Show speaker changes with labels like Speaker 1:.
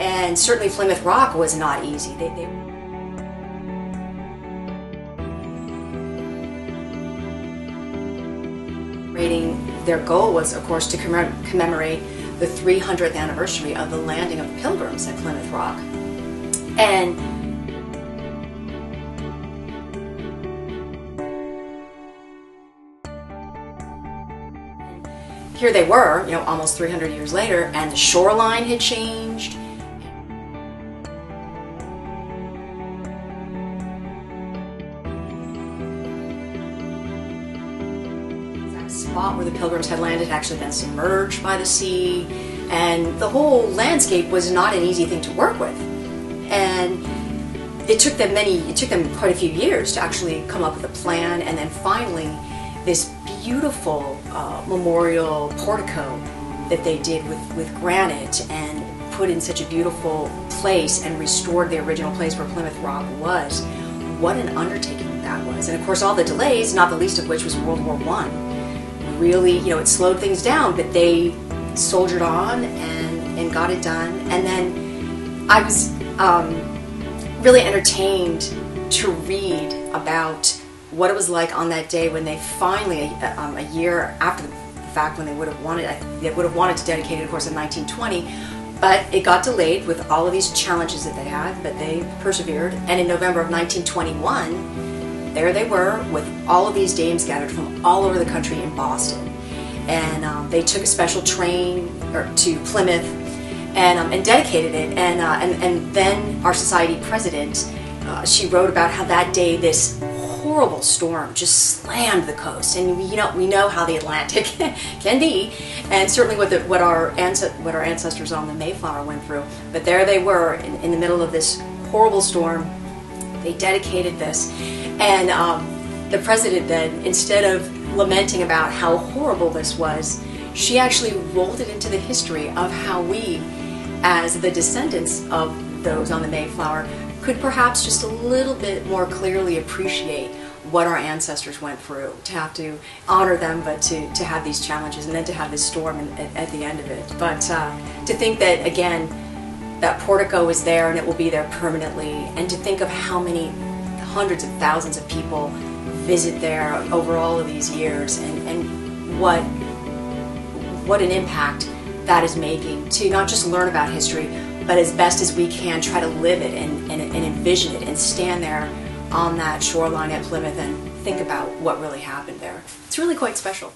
Speaker 1: And certainly Plymouth Rock was not easy. Their goal was, of course, to commemorate the 300th anniversary of the landing of the Pilgrims at Plymouth Rock. And here they were, almost 300 years later, and the shoreline had changed. Spot where the Pilgrims had landed had actually been submerged by the sea, and the whole landscape was not an easy thing to work with. And it took them quite a few years to actually come up with a plan, and then finally this beautiful memorial portico that they did with granite and put in such a beautiful place and restored the original place where Plymouth Rock was. What an undertaking that was. And of course all the delays, not the least of which was World War I. Really, it slowed things down, but they soldiered on and got it done. And then I was really entertained to read about what it was like on that day when they finally, a year after the fact, when they would have wanted to dedicate it, of course, in 1920, but it got delayed with all of these challenges that they had, but they persevered. And in November of 1921, there they were with all of these dames gathered from all over the country in Boston. And they took a special train to Plymouth and dedicated it. And then our society president, she wrote about how that day this horrible storm just slammed the coast. And we know how the Atlantic can be, and certainly what our ancestors on the Mayflower went through. But there they were in the middle of this horrible storm. They dedicated this. And the president then, instead of lamenting about how horrible this was, she actually rolled it into the history of how we, as the descendants of those on the Mayflower, could perhaps just a little bit more clearly appreciate what our ancestors went through, to have to honor them, but to have these challenges, and then to have this storm at the end of it. But to think that, again, that portico is there and it will be there permanently, and to think of how many hundreds of thousands of people visit there over all of these years, and what an impact that is making to not just learn about history, but as best as we can try to live it and envision it and stand there on that shoreline at Plymouth and think about what really happened there. It's really quite special.